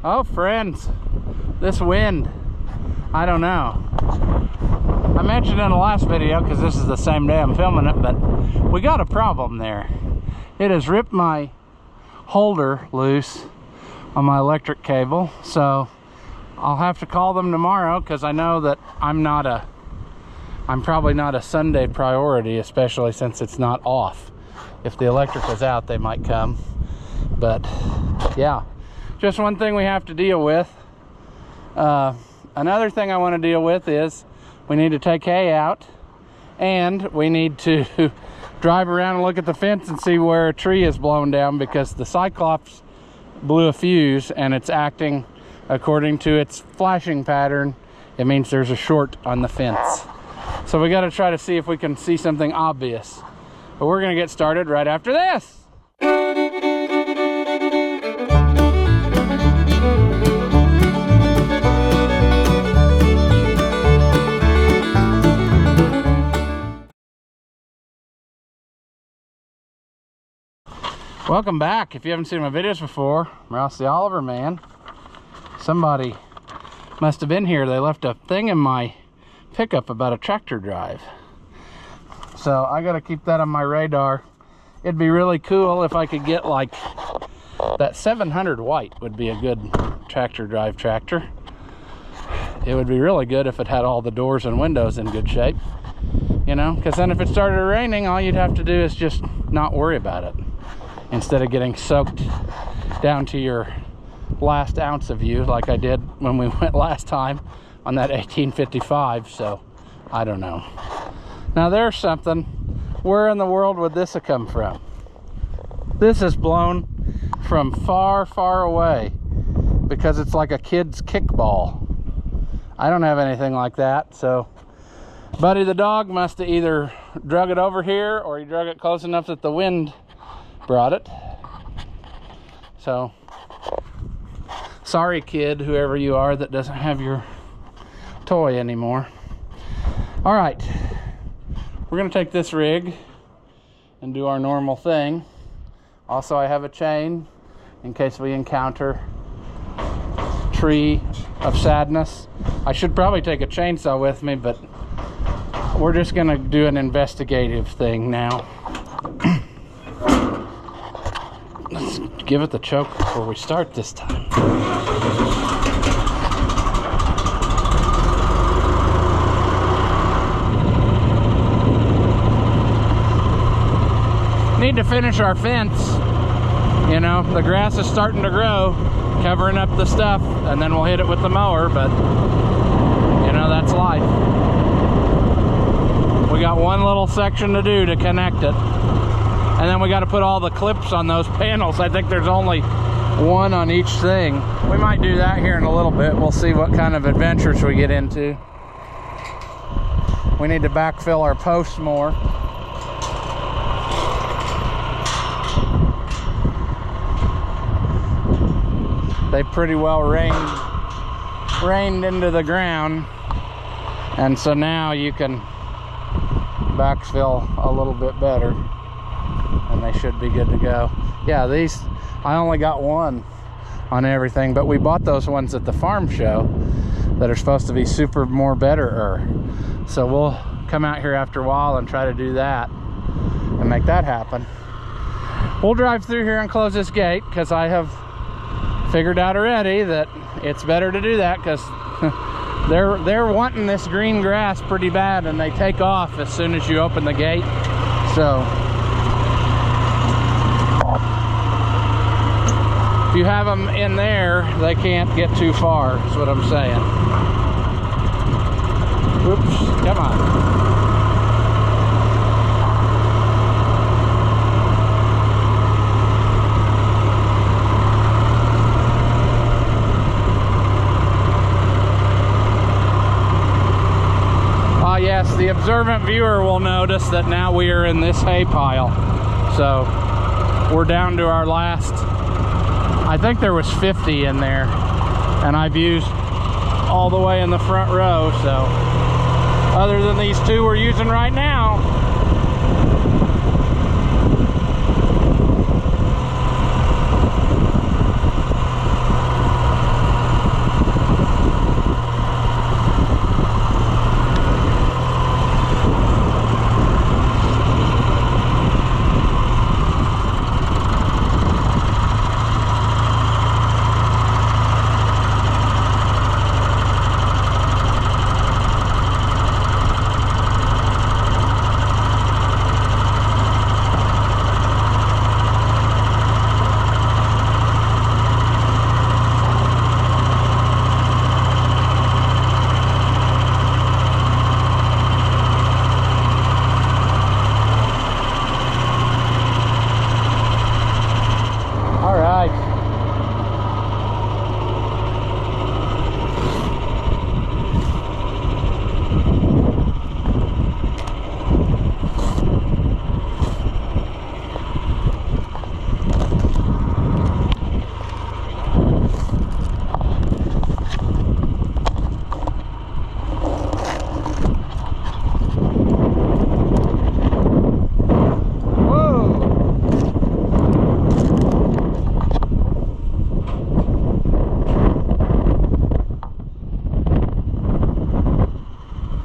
Oh, friends, this wind, I don't know. I mentioned in the last video, because this is the same day I'm filming it, but we got a problem there. It has ripped my holder loose on my electric cable, so I'll have to call them tomorrow, because I know that I'm probably not a Sunday priority, especially since it's not off. If the electric was out, they might come. But yeah, just one thing we have to deal with. Another thing I want to deal with is we need to take hay out, and we need to drive around and look at the fence and see where a tree is blown down, because the Cyclops blew a fuse and it's acting according to its flashing pattern. It means there's a short on the fence. So we got to try to see if we can see something obvious. But we're going to get started right after this. Welcome back. If you haven't seen my videos before, I'm Ross the Oliver Man. Somebody must have been here. They left a thing in my pickup about a tractor drive. So I got to keep that on my radar. It'd be really cool if I could get like that 700 white would be a good tractor drive tractor. It would be really good if it had all the doors and windows in good shape, you know, because then if it started raining, all you'd have to do is just not worry about it, instead of getting soaked down to your last ounce of you like I did when we went last time on that 1855. So I don't know. Now there's something. Where in the world would this have come from? This is blown from far, far away, because it's like a kid's kickball. I don't have anything like that, so Buddy the dog must have either drug it over here, or he drug it close enough that the wind brought it. So sorry, kid, whoever you are that doesn't have your toy anymore. All right, we're gonna take this rig and do our normal thing. Also, I have a chain in case we encounter tree of sadness. I should probably take a chainsaw with me, but we're just gonna do an investigative thing now. Let's give it the choke before we start this time. Need to finish our fence. You know, the grass is starting to grow, covering up the stuff, and then we'll hit it with the mower, but you know, that's life. We got one little section to do to connect it. And then we got to put all the clips on those panels. I think there's only one on each thing. We might do that here in a little bit. We'll see what kind of adventures we get into. We need to backfill our posts more. They pretty well rained into the ground. And so now you can backfill a little bit better. And they should be good to go. Yeah, these, I only got one on everything, but we bought those ones at the farm show that are supposed to be super more better. So we'll come out here after a while and try to do that and make that happen. We'll drive through here and close this gate, because I have figured out already that it's better to do that, because they're wanting this green grass pretty bad, and they take off as soon as you open the gate. So if you have them in there, they can't get too far, is what I'm saying. Oops, come on. Yes, the observant viewer will notice that now we are in this hay pile. So we're down to our last, I think there was 50 in there, and I've used all the way in the front row. So other than these two we're using right now,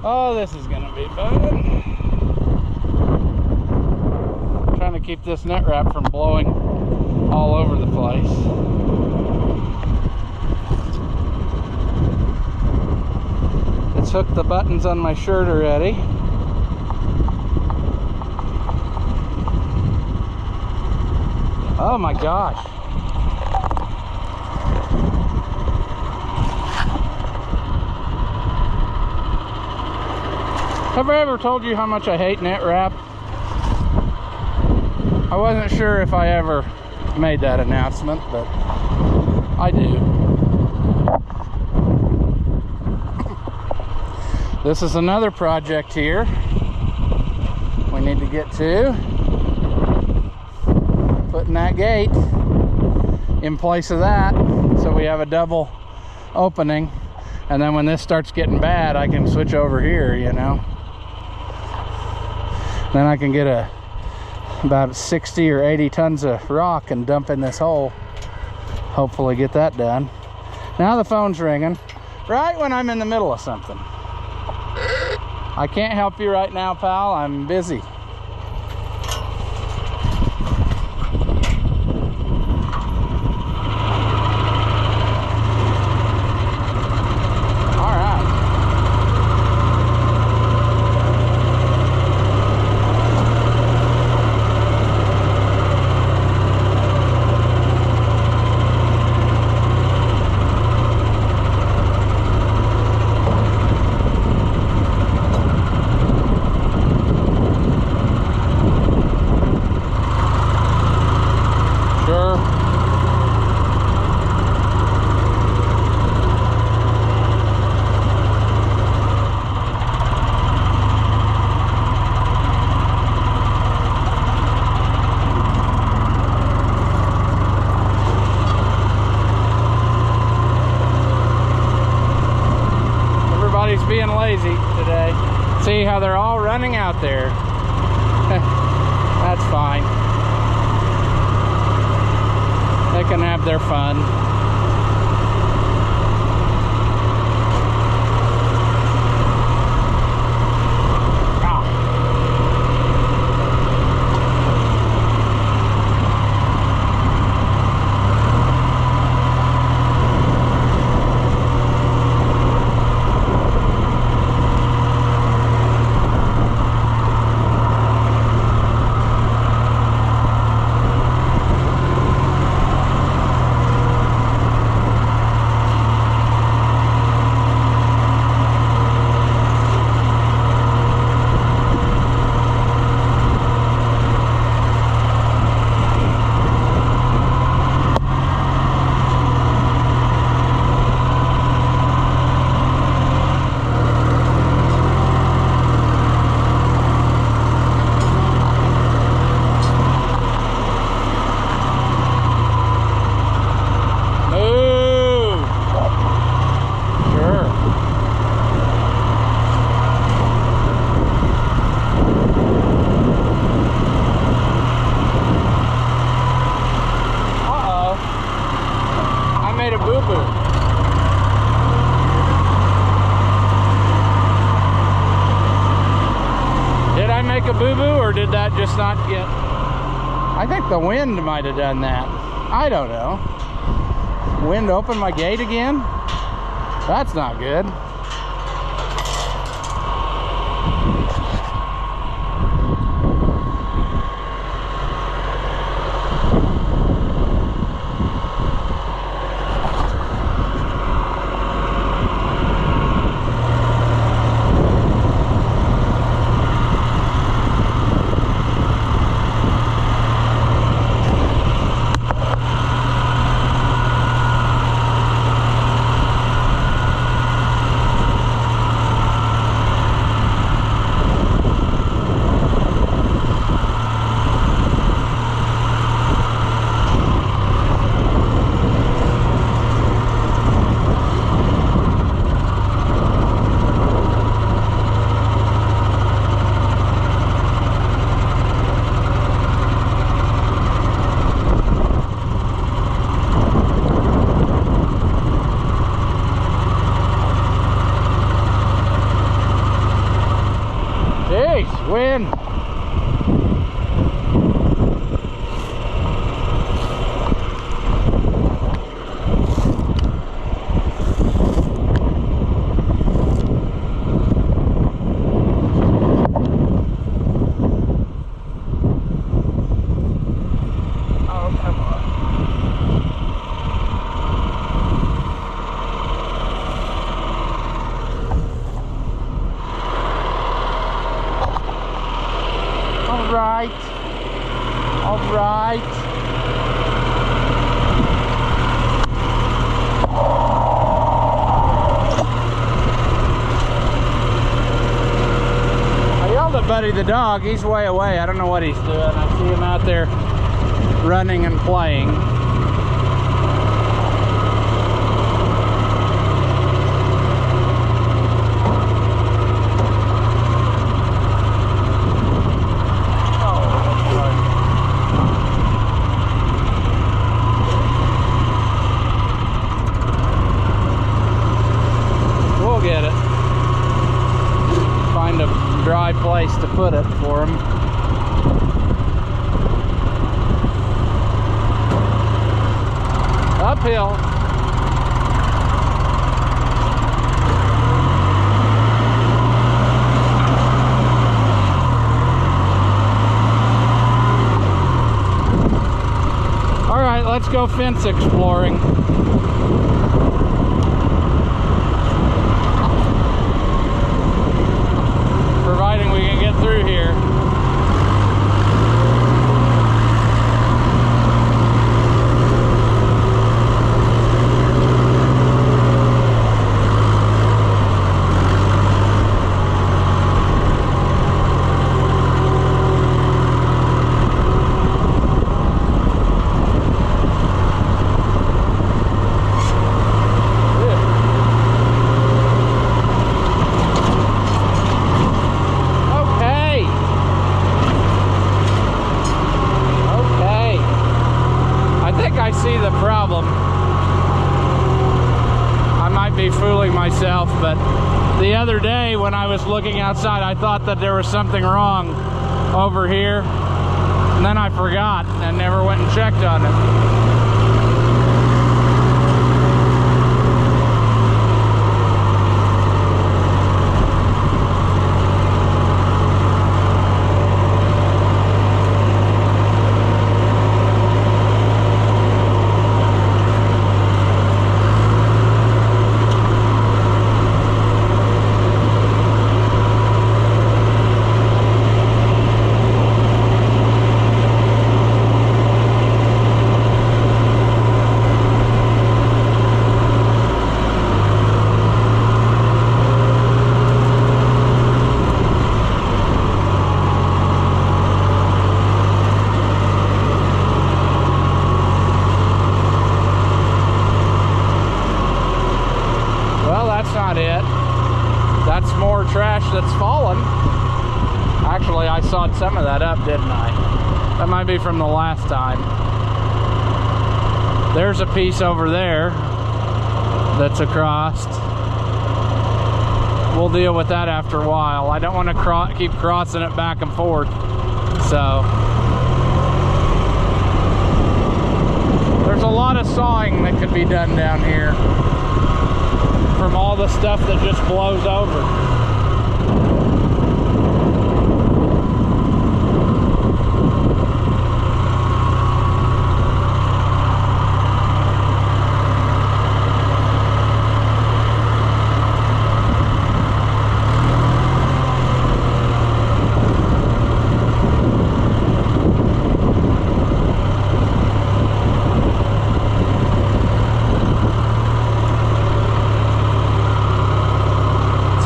Oh, this is gonna be fun. Trying to keep this net wrap from blowing all over the place. Let's hook the buttons on my shirt already. Oh my gosh. Have I ever told you how much I hate net wrap? I wasn't sure if I ever made that announcement, but I do. This is another project here we need to get to. Putting that gate in place of that so we have a double opening, and then when this starts getting bad I can switch over here, you know. Then I can get about 60 or 80 tons of rock and dump in this hole. Hopefully get that done. Now the phone's ringing right when I'm in the middle of something. I can't help you right now, pal. I'm busy. Being lazy today. See how they're all running out there. That's fine. They can have their fun. Make a boo-boo, or did that just not get... I think the wind might have done that. I don't know. Wind opened my gate again? That's not good. Win. All right. I yelled at Buddy the dog. He's way away. I don't know what he's doing. I see him out there running and playing. Dry place to put it for him. Uphill. All right, let's go fence exploring. Providing we can get through here. See the problem. I might be fooling myself, but the other day when I was looking outside, I thought that there was something wrong over here, and then I forgot and never went and checked on it. Not it. That's more trash that's fallen. Actually, I sawed some of that up, didn't I? That might be from the last time. There's a piece over there that's across. We'll deal with that after a while. I don't want to keep crossing it back and forth. So there's a lot of sawing that could be done down here from all the stuff that just blows over.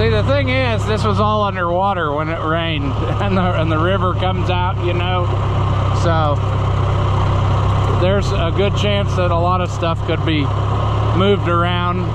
The thing is, this was all underwater when it rained, and the river comes out, you know, so there's a good chance that a lot of stuff could be moved around.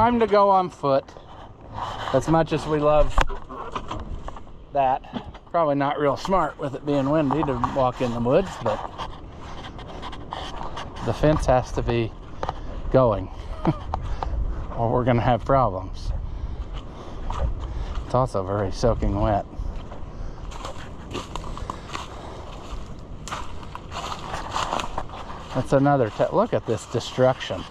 time to go on foot. As much as we love that, probably not real smart with it being windy to walk in the woods, but the fence has to be going or we're gonna have problems. It's also very soaking wet. That's another look at this destruction.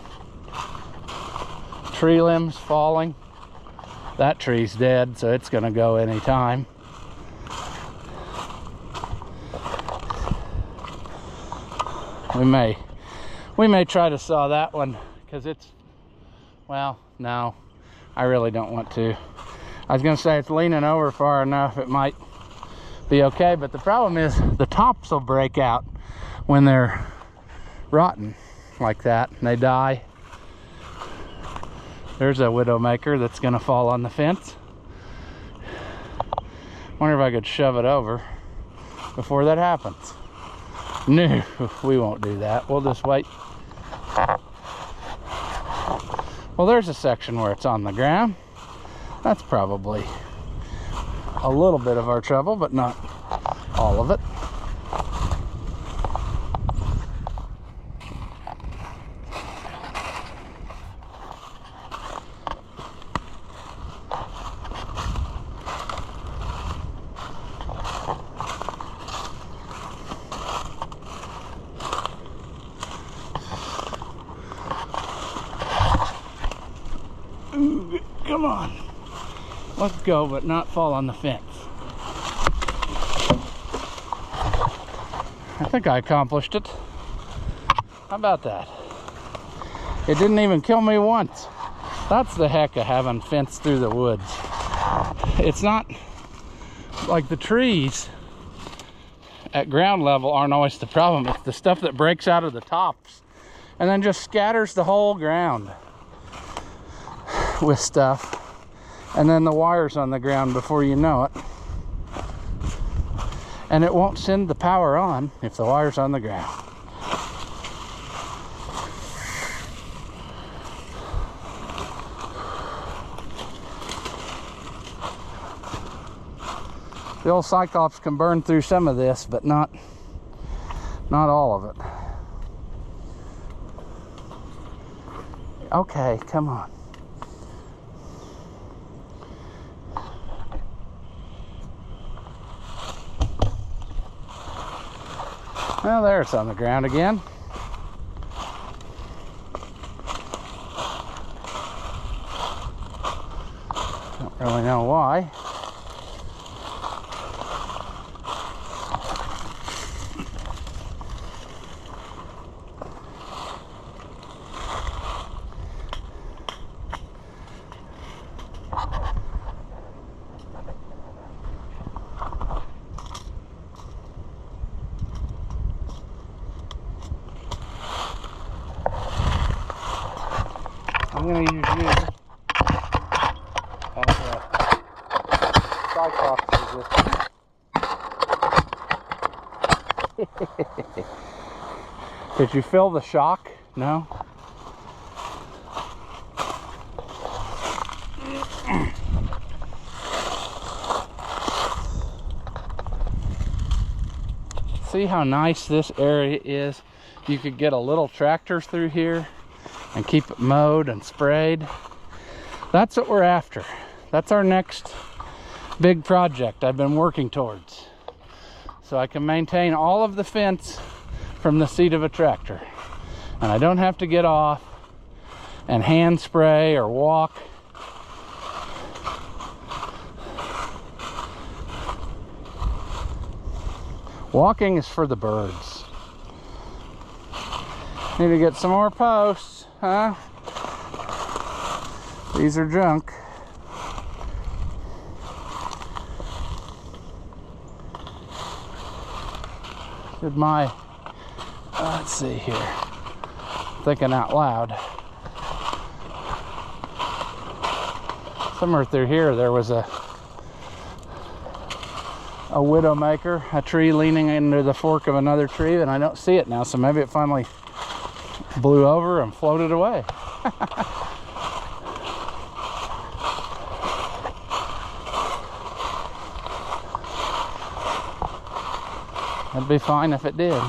Tree limbs falling. That tree's dead, so it's gonna go anytime. We may try to saw that one because it's, well, no, I really don't want to. I was gonna say it's leaning over far enough it might be okay, but the problem is the tops will break out when they're rotten like that and they die. There's a widowmaker that's gonna fall on the fence. Wonder if I could shove it over before that happens. No, we won't do that. We'll just wait. Well, there's a section where it's on the ground. That's probably a little bit of our trouble, but not all of it. Ooh, come on. Let's go, but not fall on the fence. I think I accomplished it. How about that? It didn't even kill me once. That's the heck of having fenced through the woods. It's not like the trees at ground level aren't always the problem. It's the stuff that breaks out of the tops and then just scatters the whole ground with stuff, and then the wires on the ground before you know it, and it won't send the power on if the wire's on the ground. The old Cyclops can burn through some of this, but not all of it. Okay, come on. Well, there it's on the ground again. Don't really know why. I'm going to use you as a Cyclops resistance. Did you feel the shock? No? See how nice this area is? You could get a little tractor through here and keep it mowed and sprayed. That's what we're after. That's our next big project I've been working towards. So I can maintain all of the fence from the seat of a tractor. And I don't have to get off and hand spray or walk. Walking is for the birds. Need to get some more posts, huh? These are junk. Did my, let's see here, thinking out loud. Somewhere through here there was a widowmaker, a tree leaning into the fork of another tree, and I don't see it now, so maybe it finally blew over and floated away. It'd be fine if it did.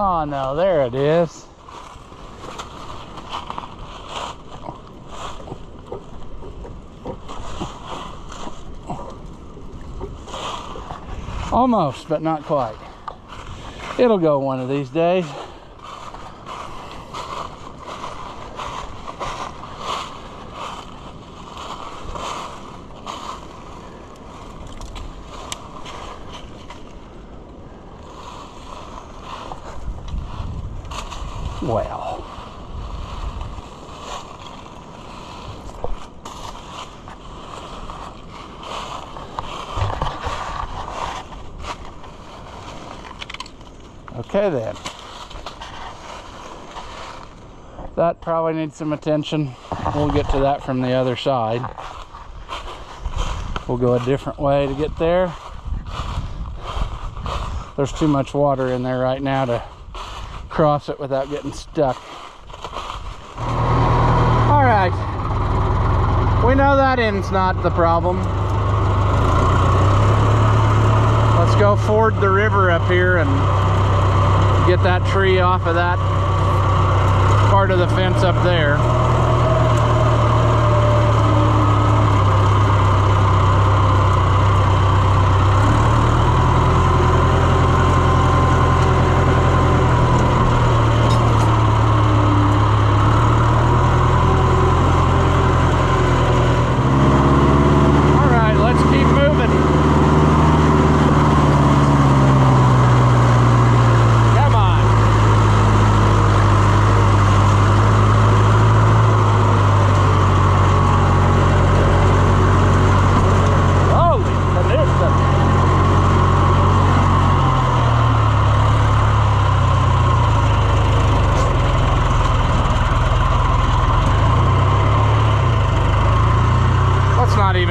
Oh no, there it is. Almost, but not quite. It'll go one of these days. Well, okay then. That probably needs some attention. We'll get to that from the other side. We'll go a different way to get there. There's too much water in there right now to cross it without getting stuck. All right, we know that end's not the problem. Let's go ford the river up here and get that tree off of that part of the fence up there.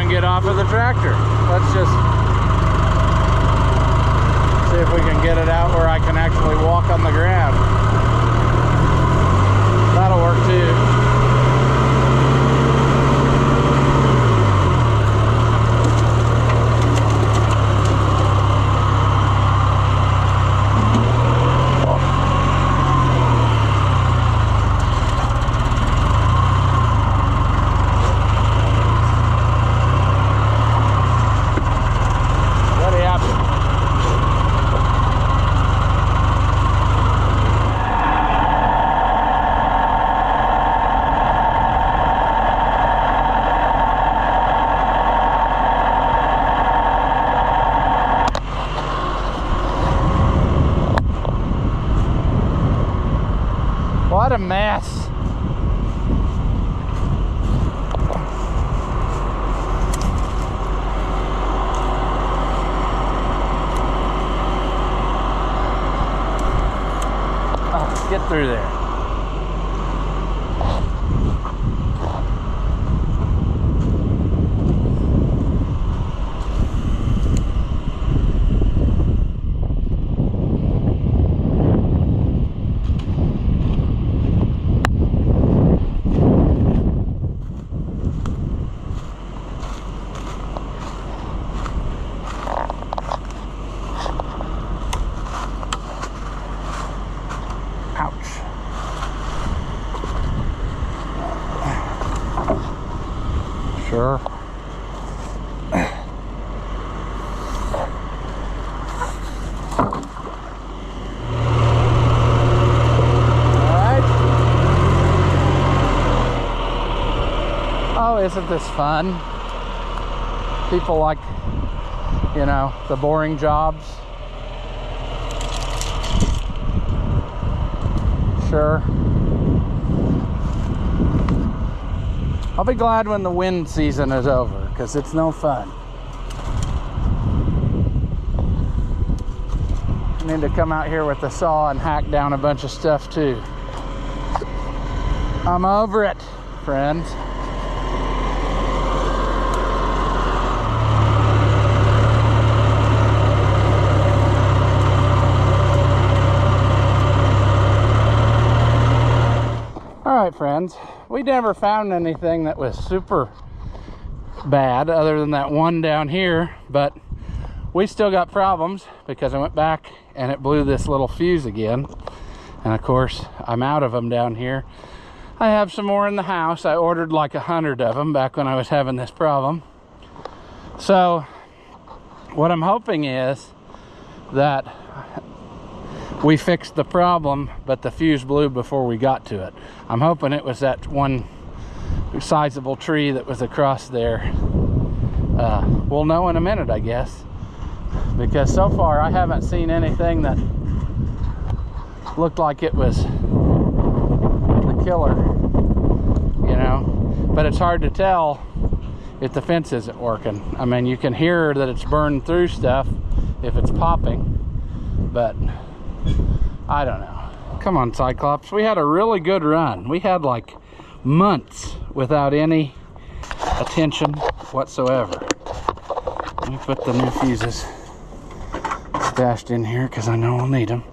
Get off of the tractor. Let's just see if we can get it out where I can actually walk on the ground. That'll work too. What a mess. Oh, let's get through there. Sure. Oh, isn't this fun? People like, you know, the boring jobs. Sure. I'll be glad when the wind season is over, because it's no fun. I need to come out here with the saw and hack down a bunch of stuff too. I'm over it, friends. right, friends, we never found anything that was super bad other than that one down here, but we still got problems because I went back and it blew this little fuse again. And of course, I'm out of them down here. I have some more in the house. I ordered like 100 of them back when I was having this problem. So what I'm hoping is that we fixed the problem, but the fuse blew before we got to it. I'm hoping it was that one sizable tree that was across there. We'll know in a minute, I guess, because so far I haven't seen anything that looked like it was the killer, you know. But it's hard to tell if the fence isn't working. I mean, you can hear that it's burned through stuff if it's popping, but I don't know. Come on, Cyclops. We had a really good run. We had like months without any attention whatsoever. Let me put the new fuses stashed in here because I know we'll need them.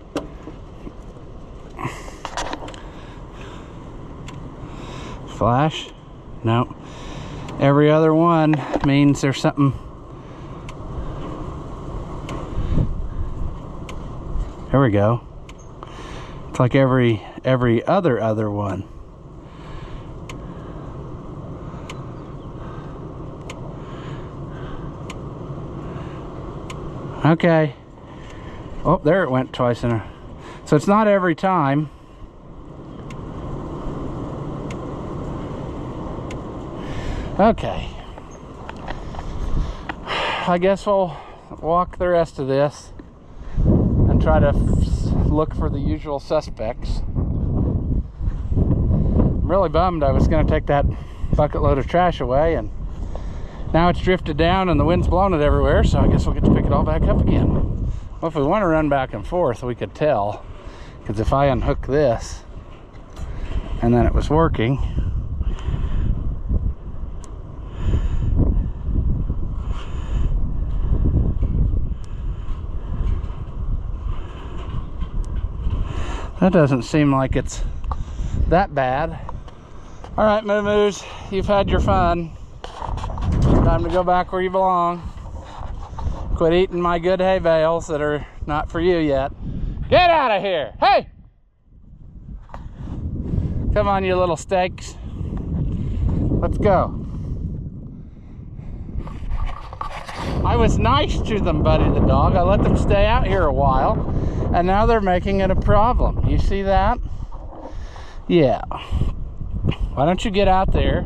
Flash? No. Every other one means there's something. There we go. It's like every other one. Okay. Oh, there it went twice in a. So it's not every time. Okay. I guess we'll walk the rest of this and try to look for the usual suspects. I'm really bummed. I was going to take that bucket load of trash away, and now it's drifted down and the wind's blown it everywhere, so I guess we'll get to pick it all back up again. Well, if we want to run back and forth, we could tell, because if I unhook this and then it was working, that doesn't seem like it's that bad. All right, moo-moos, you've had your fun. Time to go back where you belong. Quit eating my good hay bales that are not for you yet. Get out of here! Hey! Come on, you little steaks. Let's go. I was nice to them, Buddy the dog. I let them stay out here a while, and now they're making it a problem. You see that? Yeah. Why don't you get out there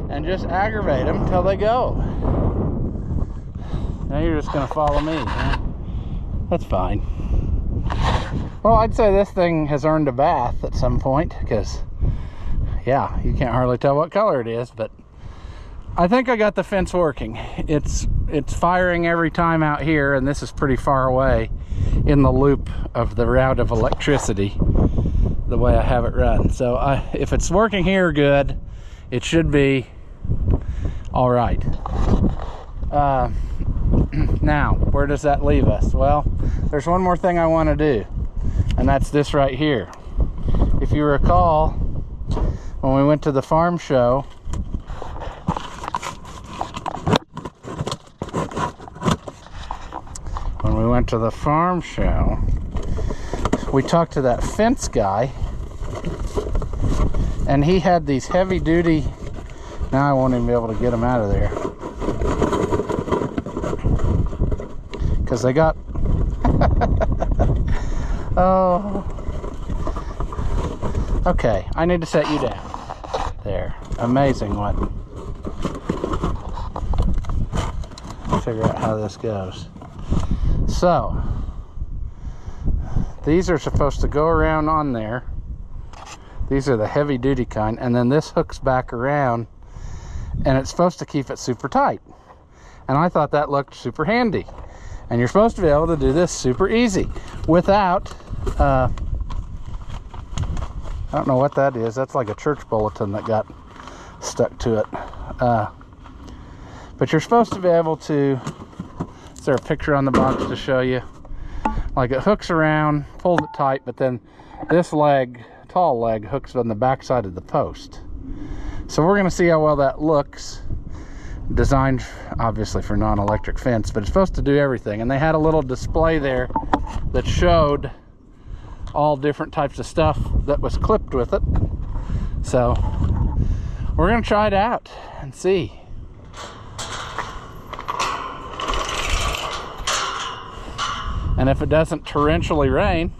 and just aggravate them till they go? Now you're just gonna follow me, huh? That's fine. Well, I'd say this thing has earned a bath at some point, because yeah, you can't hardly tell what color it is, but I think I got the fence working. It's firing every time out here, and this is pretty far away in the loop of the route of electricity, the way I have it run. So if it's working here good, it should be all right. Now, where does that leave us? Well, there's one more thing I want to do, and that's this right here. If you recall, when we went to the farm show, we talked to that fence guy, and he had these heavy duty. Now I won't even be able to get them out of there, because they got oh, okay, I need to set you down there. Amazing what, figure out how this goes. So these are supposed to go around on there. These are the heavy duty kind, and then this hooks back around, and it's supposed to keep it super tight. And I thought that looked super handy. And you're supposed to be able to do this super easy without, I don't know what that is. That's like a church bulletin that got stuck to it. But you're supposed to be able to, is there a picture on the box to show you? Like it hooks around, pulls it tight, but then this leg tall leg hooks on the back side of the post. So we're gonna see how well that looks. Designed obviously for non-electric fence, but it's supposed to do everything. And they had a little display there that showed all different types of stuff that was clipped with it. So we're gonna try it out and see. And if it doesn't torrentially rain,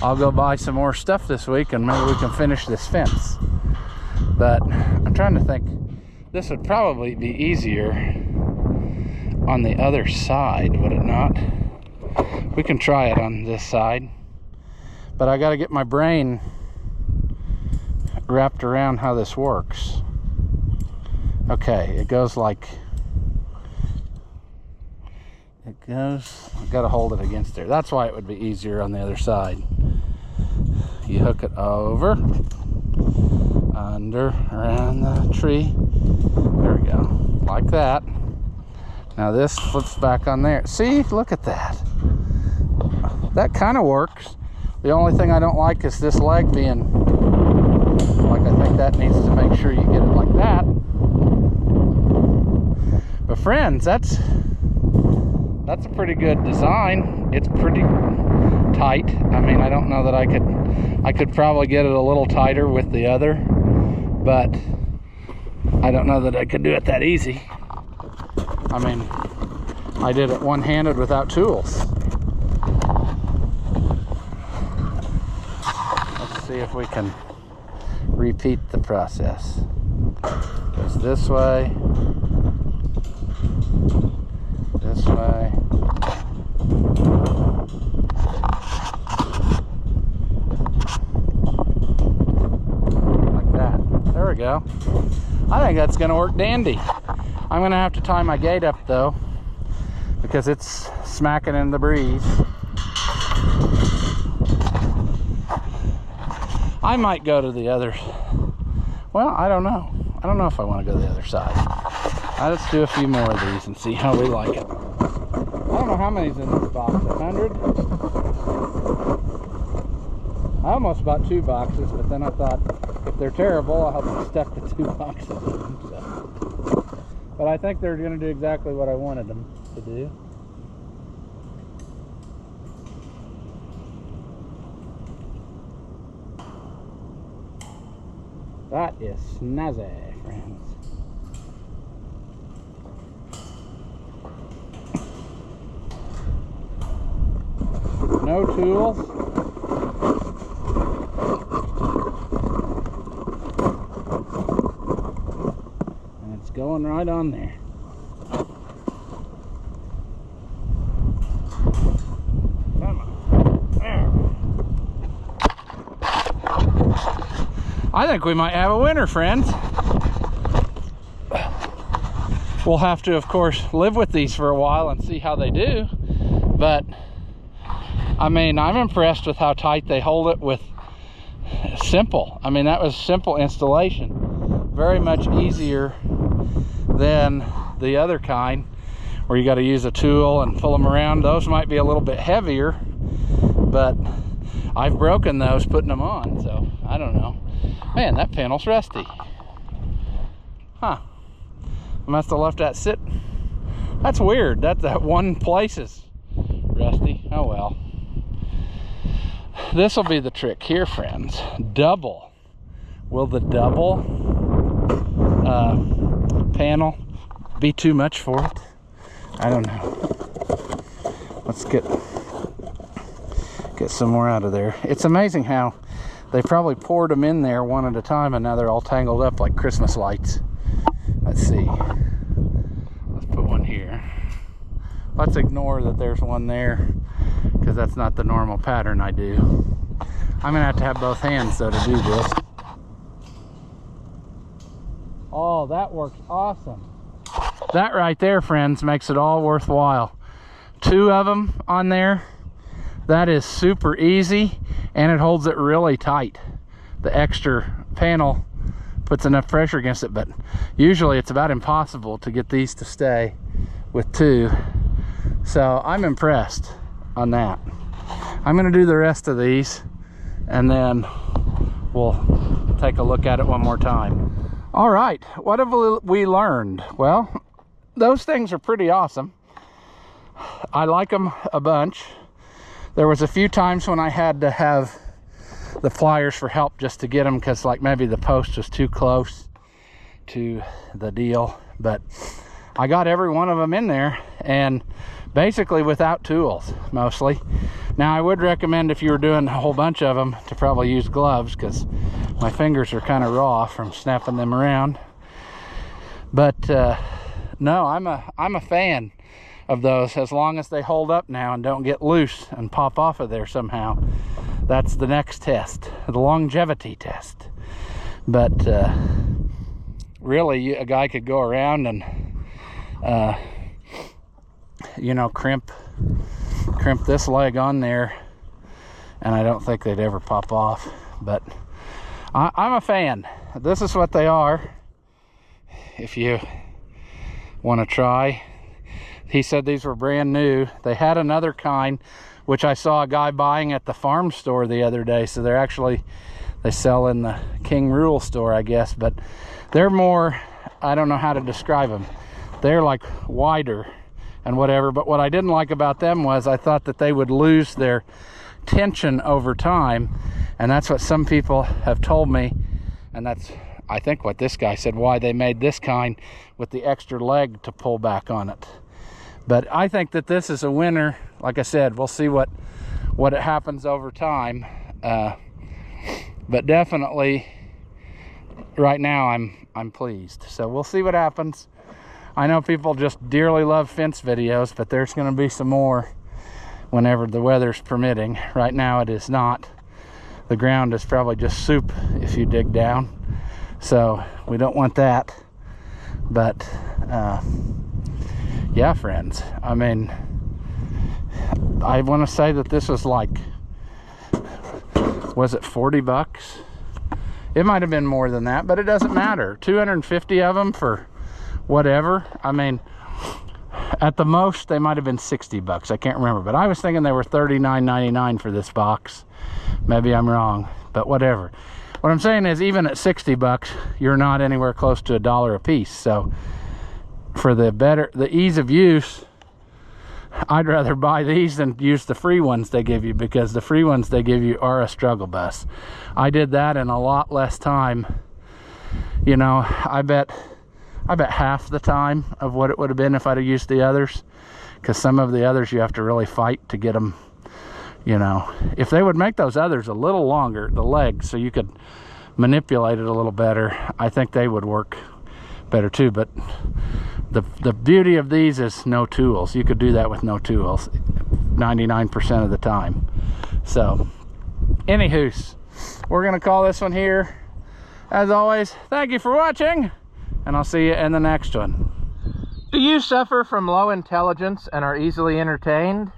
I'll go buy some more stuff this week and maybe we can finish this fence. But I'm trying to think, this would probably be easier on the other side, would it not? We can try it on this side, but I got to get my brain wrapped around how this works. Okay, it goes like, it goes, I got to hold it against there. That's why it would be easier on the other side. You hook it over, under, around the tree. There we go, like that. Now this flips back on there. See, look at that. That kind of works. The only thing I don't like is this leg being, like, I think that needs to make sure you get it like that. But friends, that's a pretty good design. It's pretty tight. I mean, I don't know that I could probably get it a little tighter with the other, but I don't know that I could do it that easy. I mean, I did it one-handed without tools. Let's see if we can repeat the process. Goes this way, this way. Like that. There we go. I think that's gonna work dandy. I'm gonna have to tie my gate up though, because it's smacking in the breeze. I might go to the other, well, I don't know. I don't know if I want to go to the other side. Let's do a few more of these and see how we like it. I don't know how many's in this box, 100? I almost bought 2 boxes, but then I thought, if they're terrible, I'll have to stuck the 2 boxes in them. So. But I think they're going to do exactly what I wanted them to do. That is snazzy, friends. No tools. And it's going right on there. Come on. There. I think we might have a winner, friends. We'll have to, of course, live with these for a while and see how they do. But I mean, I'm impressed with how tight they hold it with simple. I mean, that was simple installation. Very much easier than the other kind where you got to use a tool and pull them around. Those might be a little bit heavier, but I've broken those putting them on, so I don't know. Man, that panel's rusty. Huh. I must have left that sit. That's weird. That one place is rusty. Oh well. This will be the trick here, friends. Double. Will the double panel be too much for it? I don't know. Let's get some more out of there. It's amazing how they probably poured them in there one at a time and now they're all tangled up like Christmas lights. Let's see. Let's put one here. Let's ignore that there's one there because that's not the normal pattern I do. I'm gonna have to have both hands though to do this. Oh, that works awesome. That right there, friends, makes it all worthwhile. 2 of them on there. That is super easy and it holds it really tight. The extra panel puts enough pressure against it, but usually it's about impossible to get these to stay with 2. So I'm impressed on that. I'm gonna do the rest of these and then we'll take a look at it one more time. All right, what have we learned? Well, those things are pretty awesome. I like them a bunch. There was a few times when I had to have the pliers for help just to get them, because like maybe the post was too close to the deal, but I got every one of them in there, and basically without tools mostly. Now I would recommend, if you were doing a whole bunch of them, to probably use gloves, because my fingers are kind of raw from snapping them around. But no, I'm a fan of those, as long as they hold up now and don't get loose and pop off of there somehow. That's the next test, the longevity test. But really, a guy could go around and you know, crimp this leg on there, and I don't think they'd ever pop off. But I'm a fan. This is what they are, if you want to try. He said these were brand new. They had another kind, which I saw a guy buying at the farm store the other day. So they're actually, they sell in the King Rural store, I guess, but they're more, I don't know how to describe them. They're like wider and whatever, but what I didn't like about them was I thought that they would lose their tension over time, and that's what some people have told me, and that's, I think, what this guy said, why they made this kind with the extra leg to pull back on it. But I think that this is a winner. Like I said, we'll see what it happens over time, but definitely right now I'm pleased. So we'll see what happens. I know people just dearly love fence videos, but there's going to be some more whenever the weather's permitting. Right now it is not. The ground is probably just soup if you dig down, so we don't want that. But yeah, friends, I mean, I want to say that this was like, was it 40 bucks? It might have been more than that, but it doesn't matter. 250 of them for whatever. I mean, at the most they might have been 60 bucks. I can't remember, but I was thinking they were $39.99 for this box. Maybe I'm wrong, but whatever. What I'm saying is, even at 60 bucks, you're not anywhere close to $1 a piece. So for the ease of use, I'd rather buy these than use the free ones they give you, because the free ones they give you are a struggle bus. I did that in a lot less time. You know, I bet half the time of what it would have been if I'd have used the others, because some of the others you have to really fight to get them. You know, if they would make those others a little longer, the legs, so you could manipulate it a little better, I think they would work better too. But the beauty of these is no tools. You could do that with no tools 99% of the time. So anywho, we're gonna call this one here. As always, thank you for watching, and I'll see you in the next one. Do you suffer from low intelligence and are easily entertained?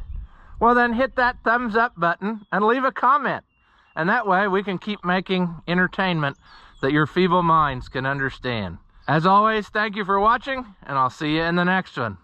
Well, then hit that thumbs up button and leave a comment, and that way we can keep making entertainment that your feeble minds can understand. As always, thank you for watching, and I'll see you in the next one.